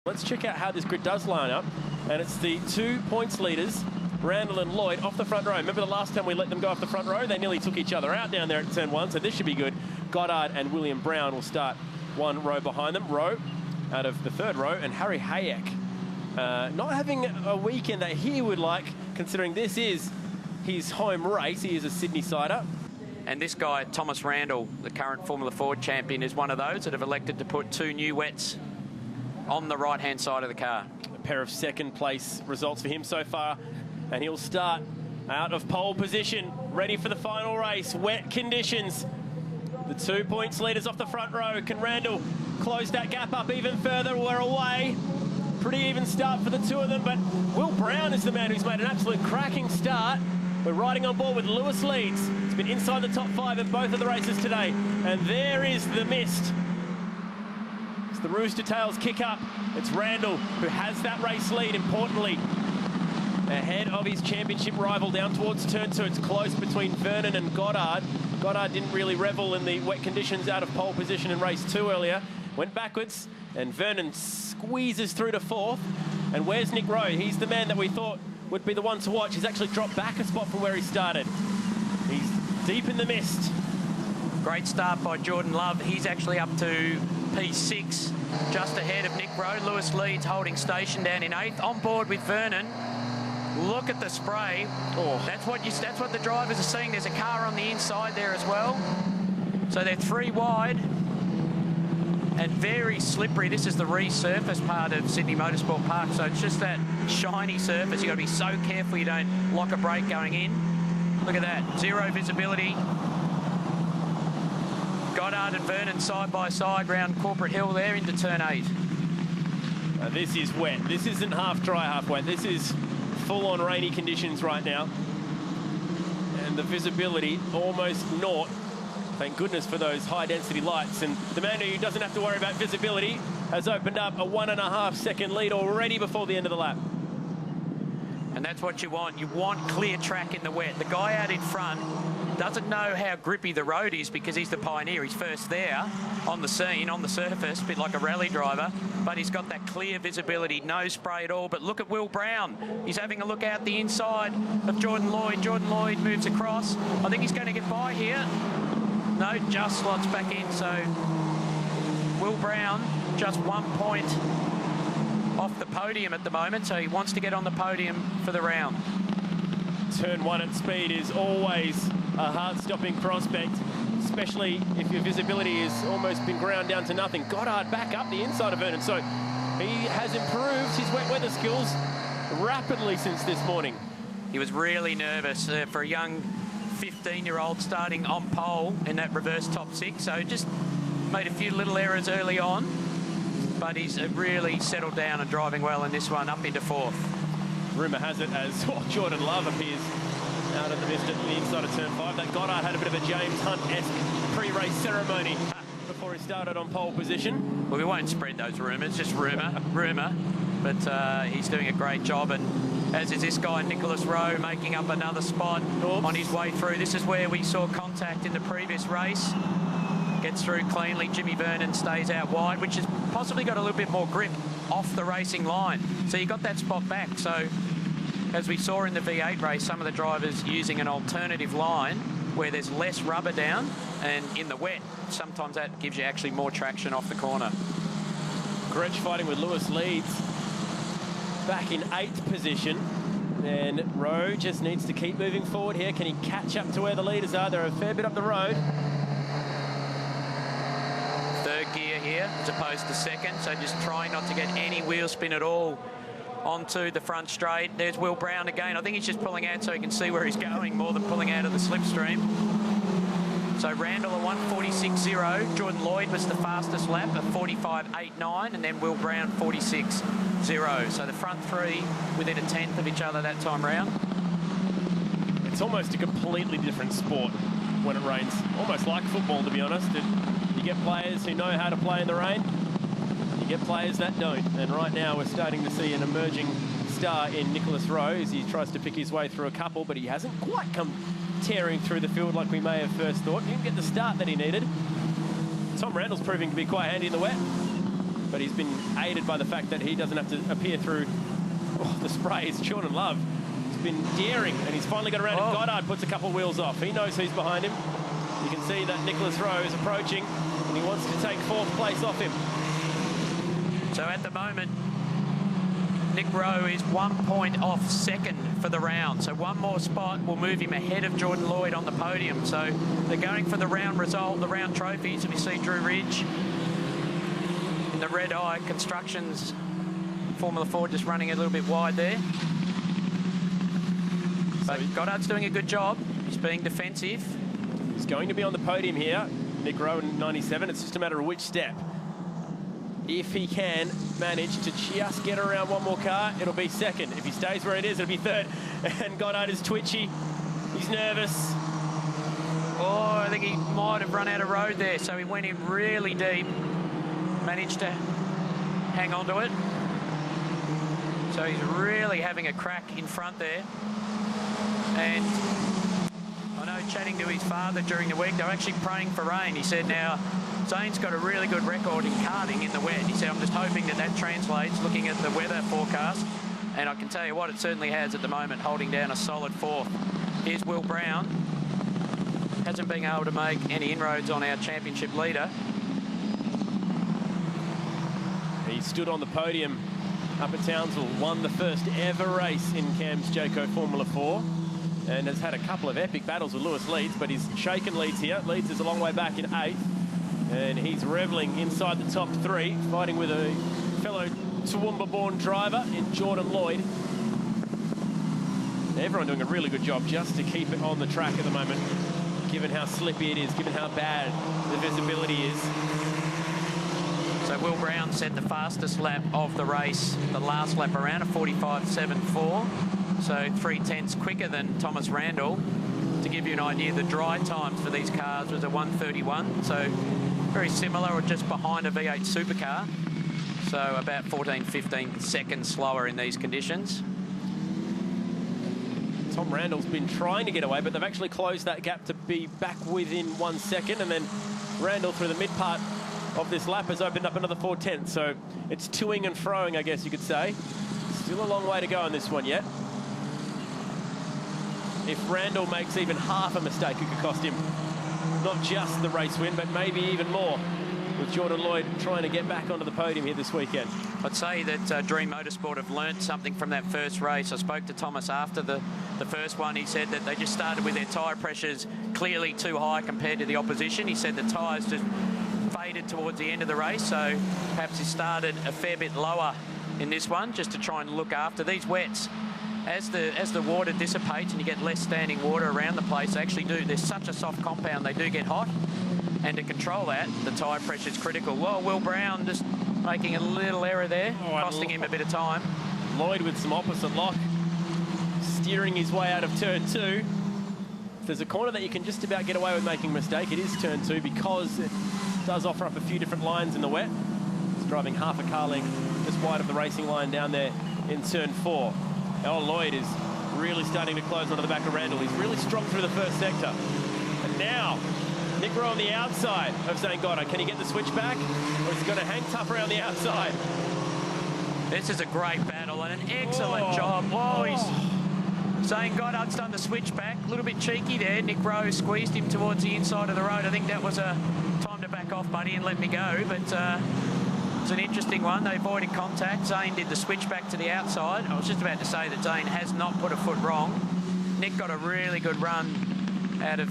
Let's check out how this grid does line up. And it's the 2 points leaders, Randall and Lloyd, off the front row. Remember the last time we let them go off the front row? They nearly took each other out down there at turn 1, so this should be good. Goddard and William Brown will start 1 row behind them. Rowe out of the 3rd row, and Harry Hayek not having a weekend that he would like, considering this is his home race. He is a Sydney-sider. And this guy, Thomas Randall, the current Formula Ford champion, is one of those that have elected to put 2 new wets on the right-hand side of the car. A pair of 2nd place results for him so far, and he'll start out of pole position, ready for the final race. Wet conditions. The 2 points leaders off the front row. Can Randall close that gap up even further? We're away. Pretty even start for the 2 of them, but Will Brown is the man who's made an absolute cracking start. We're riding on board with Lewis Leeds. He's been inside the top 5 in both of the races today. And there is the mist. It's the Rooster Tails kick up. It's Randall who has that race lead, importantly, ahead of his championship rival down towards turn 2. It's close between Vernon and Goddard. Goddard didn't really revel in the wet conditions out of pole position in race 2 earlier. Went backwards, and Vernon squeezes through to 4th. And where's Nick Rowe? He's the man that we thought would be the one to watch. He's actually dropped back a spot from where he started. He's deep in the mist. Great start by Jordan Love. He's actually up to P6, just ahead of Nick Rowe. Lewis Leeds holding station down in 8th, on board with Vernon. Look at the spray. Oh. That's what the drivers are seeing. There's a car on the inside there as well. So they're 3 wide and very slippery. This is the resurfaced part of Sydney Motorsport Park, so it's just that shiny surface. You've got to be so careful you don't lock a brake going in. Look at that, 0 visibility. Goddard and Vernon side by side round Corporate Hill there into turn 8. This is wet. This isn't half dry, half wet. This is full-on rainy conditions right now. And the visibility almost naught. Thank goodness for those high-density lights. And the man who doesn't have to worry about visibility has opened up a 1.5 second lead already before the end of the lap. And that's what you want. You want clear track in the wet. The guy out in front doesn't know how grippy the road is because he's the pioneer. He's first there on the scene, on the surface, a bit like a rally driver, but he's got that clear visibility, no spray at all. But look at Will Brown. He's having a look out the inside of Jordan Lloyd. Jordan Lloyd moves across. I think he's going to get by here. No, just slots back in. So Will Brown just 1 point off the podium at the moment, so he wants to get on the podium for the round. Turn 1 at speed is always a hard-stopping prospect, especially if your visibility has almost been ground down to nothing. Goddard back up the inside of Vernon, so he has improved his wet weather skills rapidly since this morning. He was really nervous for a young 15-year-old starting on pole in that reverse top 6, so just made a few little errors early on, but he's really settled down and driving well in this one, up into 4th. Rumour has it as Jordan Love appears out of the mist at the inside of turn 5. That Goddard had a bit of a James Hunt-esque pre-race ceremony before he started on pole position. Well, we won't spread those rumours, just rumour, but he's doing a great job, and as is this guy, Nicholas Rowe, making up another spot on his way through. This is where we saw contact in the previous race. Gets through cleanly. Jimmy Vernon stays out wide, which has possibly got a little bit more grip off the racing line. So you got that spot back. So as we saw in the V8 race, some of the drivers using an alternative line where there's less rubber down, and in the wet, sometimes that gives you actually more traction off the corner. Gretsch fighting with Lewis Leeds back in 8th position. And Rowe just needs to keep moving forward here. Can he catch up to where the leaders are? They're a fair bit up the road. 3rd gear here as opposed to 2nd, so just trying not to get any wheel spin at all onto the front straight. There's Will Brown again. I think he's just pulling out so he can see where he's going more than pulling out of the slipstream. So Randall a 1:46.0. Jordan Lloyd was the fastest lap, a 45.89, and then Will Brown 46.0. So the front 3 within a 10th of each other that time round. It's almost a completely different sport when it rains. Almost like football, to be honest. You get players who know how to play in the rain. You get players that don't. And right now we're starting to see an emerging star in Nicholas Rowe as he tries to pick his way through a couple, but he hasn't quite come tearing through the field like we may have first thought. He didn't get the start that he needed. Tom Randall's proving to be quite handy in the wet. but he's been aided by the fact that he doesn't have to appear through the sprays. Jordan Love has been daring, and he's finally got around him. Goddard puts a couple of wheels off. He knows who's behind him. You can see that Nicholas Rowe is approaching, and he wants to take 4th place off him. So at the moment, Nick Rowe is 1 point off 2nd for the round. So one more spot will move him ahead of Jordan Lloyd on the podium. So they're going for the round result, the round trophies. If you see Drew Ridge in the red eye Constructions Formula 4 just running a little bit wide there. But Goddard's doing a good job. He's being defensive. He's going to be on the podium here. Nick Rowe in 97. It's just a matter of which step. If he can manage to just get around one more car, it'll be 2nd. If he stays where it is, it'll be 3rd. And Goddard is twitchy. He's nervous. Oh, I think he might have run out of road there. So he went in really deep. Managed to hang on to it. So he's really having a crack in front there. And I know, chatting to his father during the week, they were actually praying for rain. He said, now, Zane's got a really good record in karting in the wet. He said, I'm just hoping that that translates, looking at the weather forecast. And I can tell you what, it certainly has at the moment, holding down a solid 4th. Here's Will Brown. Hasn't been able to make any inroads on our championship leader. He stood on the podium up at Townsville, won the first ever race in Cam's Jayco Formula 4, and has had a couple of epic battles with Lewis Leeds, but he's shaken Leeds here. Leeds is a long way back in 8th. And he's reveling inside the top 3, fighting with a fellow Toowoomba-born driver in Jordan Lloyd. Everyone doing a really good job just to keep it on the track at the moment, given how slippy it is, given how bad the visibility is. So Will Brown set the fastest lap of the race, the last lap around, a 45.74. So 3/10 quicker than Thomas Randall. To give you an idea, the dry times for these cars was a 1:31. So very similar, or just behind a V8 supercar. So about 14-15 seconds slower in these conditions. Tom Randall's been trying to get away, but they've actually closed that gap to be back within 1 second. And then Randall, through the mid part of this lap, has opened up another 4/10. So it's toing and froing, I guess you could say. Still a long way to go on this one yet. If Randall makes even half a mistake, it could cost him not just the race win, but maybe even more, with Jordan Lloyd trying to get back onto the podium here this weekend. I'd say that Dream Motorsport have learnt something from that first race. I spoke to Thomas after the first one. He said that they just started with their tyre pressures clearly too high compared to the opposition. He said the tyres just faded towards the end of the race, so perhaps he started a fair bit lower in this one just to try and look after these wets. As the water dissipates and you get less standing water around the place, they actually do. There's such a soft compound, they do get hot. And to control that, the tyre pressure is critical. Well, Will Brown just making a little error there, costing him a bit of time. Lloyd with some opposite lock, steering his way out of turn 2. If there's a corner that you can just about get away with making a mistake, it is turn 2, because it does offer up a few different lines in the wet. It's driving half a car length just wide of the racing line down there in turn 4. Oh, Lloyd is really starting to close onto the back of Randall. He's really strong through the first sector. And now, Nick Rowe on the outside of Zane Goddard. Can he get the switch back, or is he going to hang tough around the outside? This is a great battle and an excellent job. Whoa, Zane Goddard's done the switch back. A little bit cheeky there. Nick Rowe squeezed him towards the inside of the road. I think that was a time to back off, buddy, and let me go. But it's an interesting one. They avoided contact. Zane did the switch back to the outside. I was just about to say that Zane has not put a foot wrong. Nick got a really good run out of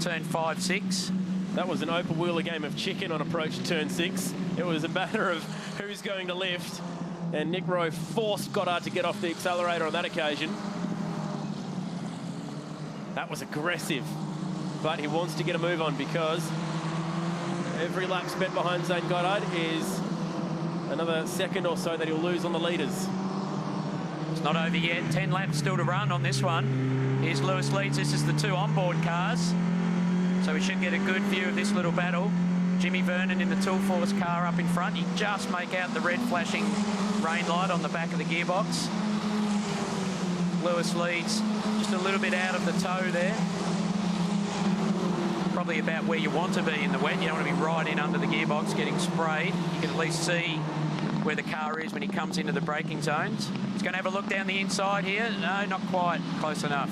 turn 5, 6. That was an open wheeler game of chicken on approach to turn 6. It was a matter of who's going to lift, and Nick Rowe forced Goddard to get off the accelerator on that occasion. That was aggressive, but he wants to get a move on, because every lap spent behind Zane Goddard is another second or so that he'll lose on the leaders. It's not over yet. 10 laps still to run on this one. Here's Lewis Leeds. This is the 2 onboard cars. So we should get a good view of this little battle. Jimmy Vernon in the Tool Force car up in front. You just make out the red flashing rain light on the back of the gearbox. Lewis Leeds just a little bit out of the toe there. probably about where you want to be in the wet. You don't want to be right in under the gearbox getting sprayed. You can at least see where the car is when he comes into the braking zones. He's going to have a look down the inside here. No, not quite close enough.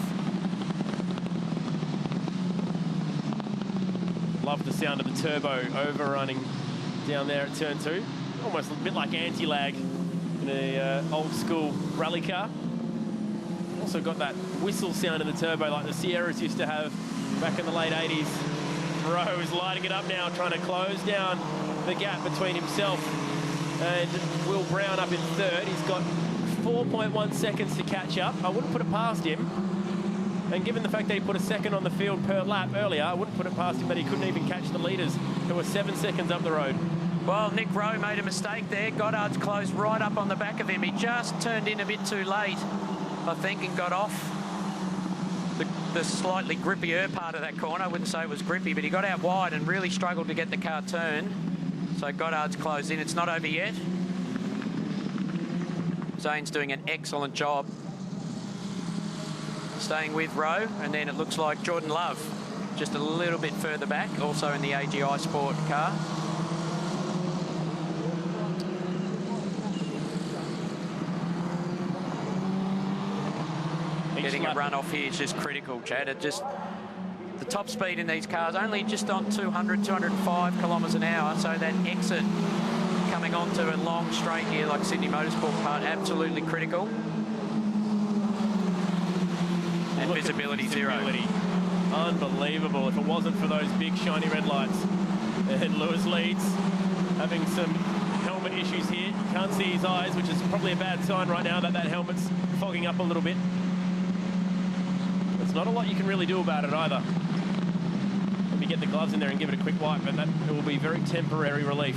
Love the sound of the turbo overrunning down there at turn 2. Almost a bit like anti-lag in a old school rally car. Also got that whistle sound in the turbo like the Sierras used to have back in the late 80s. Rowe is lighting it up now, trying to close down the gap between himself and Will Brown up in third. He's got 4.1 seconds to catch up. I wouldn't put it past him. And given the fact that he put a second on the field per lap earlier, I wouldn't put it past him that he couldn't even catch the leaders who were 7 seconds up the road. Well, Nick Rowe made a mistake there. Goddard's closed right up on the back of him. He just turned in a bit too late, I think, and got off the slightly grippier part of that corner. I wouldn't say it was grippy, but he got out wide and really struggled to get the car turned. So Goddard's closed in. It's not over yet. Zane's doing an excellent job staying with Rowe, and then it looks like Jordan Love just a little bit further back, also in the AGI Sport car. Getting a run off here is just critical, Chad. It just, the top speed in these cars only just on 200, 205 kilometres an hour, so that exit coming onto a long straight here like Sydney Motorsport part, absolutely critical. And visibility zero. Unbelievable. If it wasn't for those big shiny red lights. And Lewis leads, having some helmet issues here. Can't see his eyes, which is probably a bad sign right now that that helmet's fogging up a little bit. There's not a lot you can really do about it either. Let me get the gloves in there and give it a quick wipe, and that it will be very temporary relief.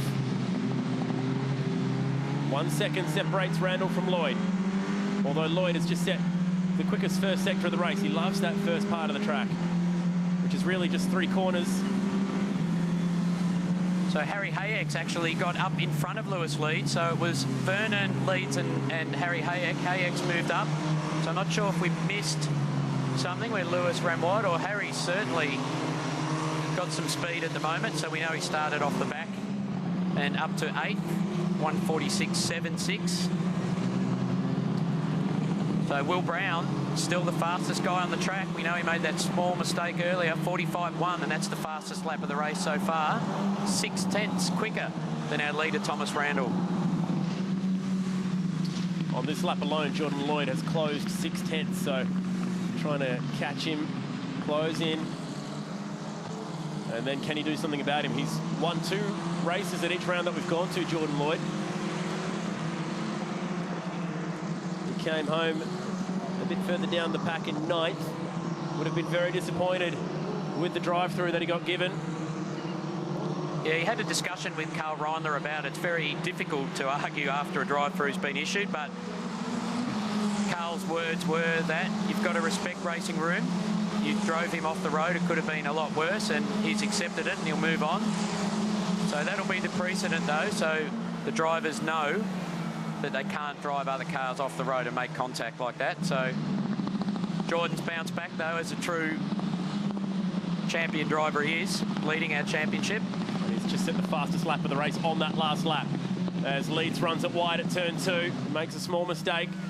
1 second separates Randall from Lloyd. Although Lloyd has just set the quickest first sector of the race. He loves that first part of the track, which is really just 3 corners. So Harry Hayek's actually got up in front of Lewis Leeds. So it was Vernon Leeds and Harry Hayek. Hayek's moved up. So I'm not sure if we missed something where Lewis ran wide, or Harry's certainly got some speed at the moment. So we know he started off the back and up to 8th, 146.76. So Will Brown, still the fastest guy on the track. We know he made that small mistake earlier, 45.1, and that's the fastest lap of the race so far. 0.6 quicker than our leader, Thomas Randall. On this lap alone, Jordan Lloyd has closed 0.6, so trying to catch him, close in. And then can he do something about him? He's won 2 races at each round that we've gone to, Jordan Lloyd. He came home a bit further down the pack in 9th. Would have been very disappointed with the drive-through that he got given. Yeah, he had a discussion with Carl Reindler about it. It's very difficult to argue after a drive-through's been issued, but Carl's words were that you've got to respect racing room. You drove him off the road. It could have been a lot worse, and he's accepted it, and he'll move on. So that'll be the precedent, though, so the drivers know that they can't drive other cars off the road and make contact like that. So Jordan's bounced back, though, as a true champion driver he is, leading our championship. He's just set the fastest lap of the race on that last lap as Leeds runs it wide at turn 2, makes a small mistake.